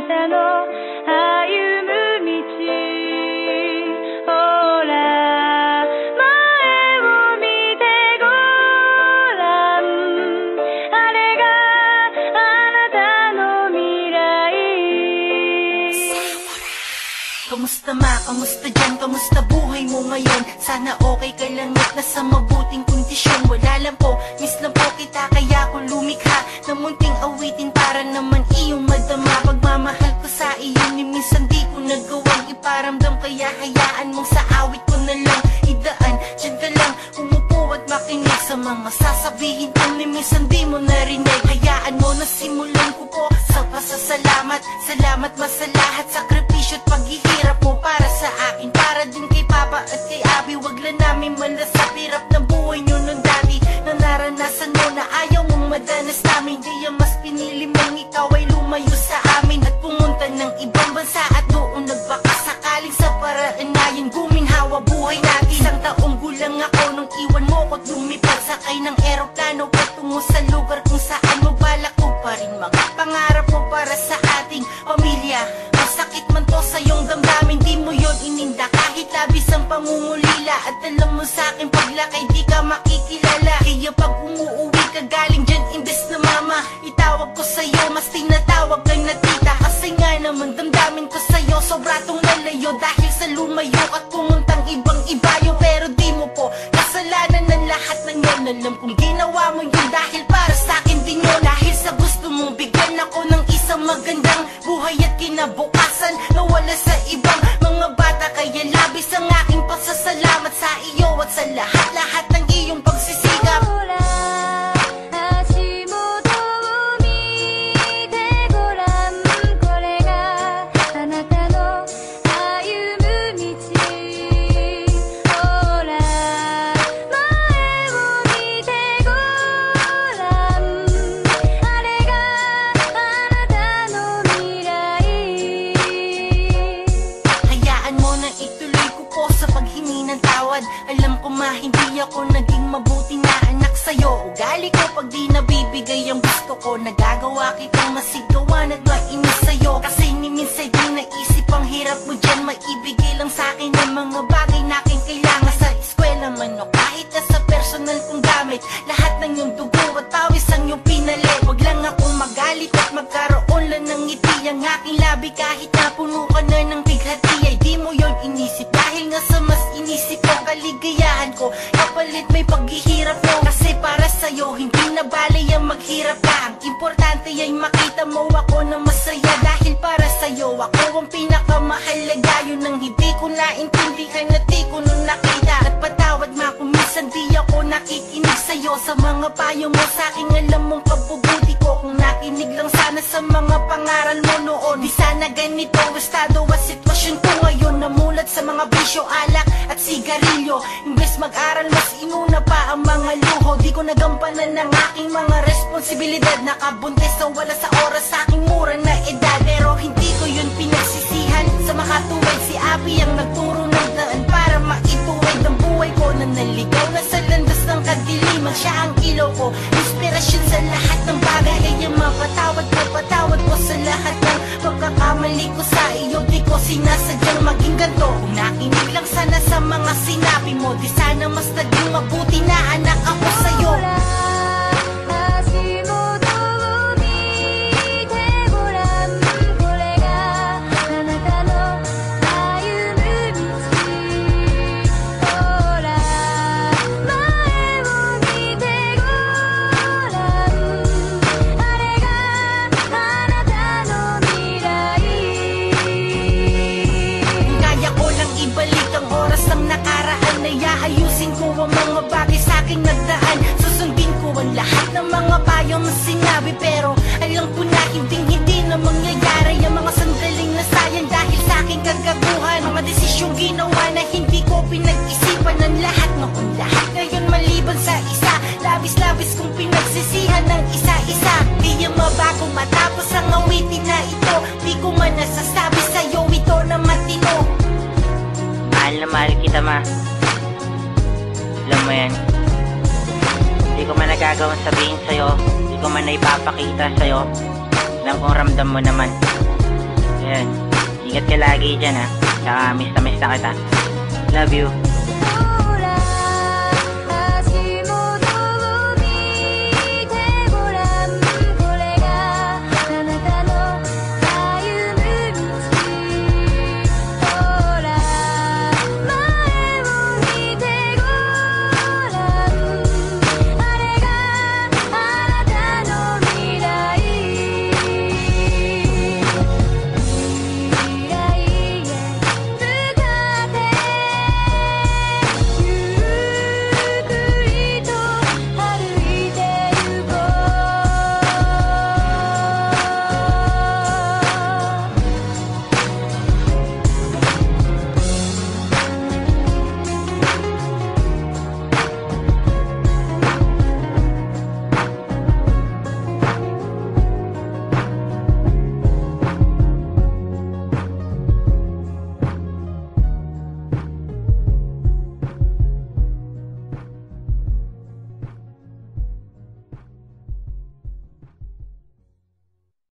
たの歩む道ほら前を見てごらんあれがあなたの未来Kamusta ma? Kamusta dyan? Kamusta buhay mo ngayon? Sana okay ka lang at nasa mabuting kondisyon. Wala lang po, miss lang po kita kaya ko lumikha na munting awitin para naman iyong madama. Pagmamahal ko sa iyo ni minsan di ko nagawang iparamdam kaya hayaan mong sa awit ko na lang idaan. Diyan ka lang umupo at makinig sa mga sasabihin ko ni minsan di mo narinig. Hayaan mo na simulan ko po sa pasasalamat. Salamat sa lahat, sakripisyo at paghihirap mo para sa akin, para din kay Papa at kay Abi. Wag lang namin malasap hirap ng buhay nyo nung dati na naranasan mo na ayaw mong madanas namin. Kaya mas pinili mong ikaw ay lumayo sa amin at pumunta ng ibang bansa at doon nagbaka sakaling sa paraan na yun guminhawa buhay natin. Isang taong gulang ako nung iwan mo ko't lumipad sakay ng eroplano patungo sa lugar kung saan mo balak ko pa rin mga pangarap mo para sa ating pamilya. Masakit man to sa iyong damdamin, di mo yun ininda kahit labis ang pangungulila. At alam mo sa akin paglakay di ka makikilala. Kaya pag umuuwi ka galing dyan imbes na mama, itawag ko sa'yo mas tinatawag kang na tita. Kasi nga naman damdamin ko sa'yo sobra tong nalayo dahil sa lumayo at pumuntang ibang ibayo. Pero di mo po kasalanan ng lahat ng yun. Alam kong ginawa mo yun dahil para sa akin din yun. Dahil sa gusto mong bigyan ako ng isang magandang buhay at kinabukasan na wala sa ibang mga bata. Kaya labis ang aking pasasalamat sa iyo at sa lahat-lahat ng iyong pagsisikap. Alam ko ma, hindi ako naging mabuti na anak sa'yo. Ugali ko pag di nabibigay ang gusto ko. Nagagawa kitang masigawan at mainis sa'yo. Kasi ni minsan di naisip ang hirap mo dyan. Maibigay lang sa'kin ang mga bagay na aking kailangan. Sa eskwela man o kahit na sa personal kong gamit, lahat ng iyong dugo at pawis ang iyong pinalit. Wag lang akong magalit at magkaroon lang ng ngiti ang aking labi. Kahit na puno ka na ng bighati ay di mo yon inisip. Dahil nga sa mas inisip ko kaligayahan ko kapalit may paghihirap mo. Kasi para sa'yo hindi na balay ang maghirap ka. Ang importante ay makita mo ako na masaya. Dahil para sa'yo ako ang pinakamahalaga. Yun ang hindi ko naintindihan at di ko nung nakita. At patawad ma kung minsan di ako nakikinig sa'yo. Sa mga payo mo sa'king alam mong kabubuti ko. Kung nakinig lang sana sa mga pangaral mo noon, di sana ganito estado at sitwasyon ko ngayon. Namulat sa mga bisyo, alak at sigarilyo. Imbes mag-aral mas inuna pa ang mga luho. Di ko nagampanan ng aking mga responsibilidad. Nakabuntis na wala sa oras sa aking mura na edad. Pero hindi ko yun pinagsisihan. Sa makatuwid si Abi ang nagturo ng daan para maituwid ang buhay ko na naligaw na sa landas ng kadiliman. Siya ang ilaw ko, inspirasyon sa lahat ng bagay. Kaya mapatawad ko sa lahat ng pagkakamali ko sa iyo. Di ko sinasadyang maging ganto. Kung nakinig lang sana sa mga sinabi mo, di sana mas naging mabuti na anak ako sa'yo. Ayusin ko ang mga bagay sa aking nagdaan. Susundin ko ang lahat ng mga payo mo sinabi. Pero alam ko na hindi na mangyayari ang mga sandaling nasayang dahil sa aking kagaguhan. Mga desisyong ginawa na hindi ko pinag-isipan ng lahat. Noon lahat ngayon maliban sa isa. Labis-labis kong pinagsisihan ng isa-isa. Di yung mabago matapos ang awitin na ito. Di ko man nasasabi sa'yo ito na matino. Mahal na mahal kita ma. Alam mo yan, di ko man nagagawang sabihin sa'yo, di ko man naipapakita sa'yo. Alam kong ramdam mo naman. Ayan. Ingat ka lagi dyan ha. Tsaka miss na kita. Love you.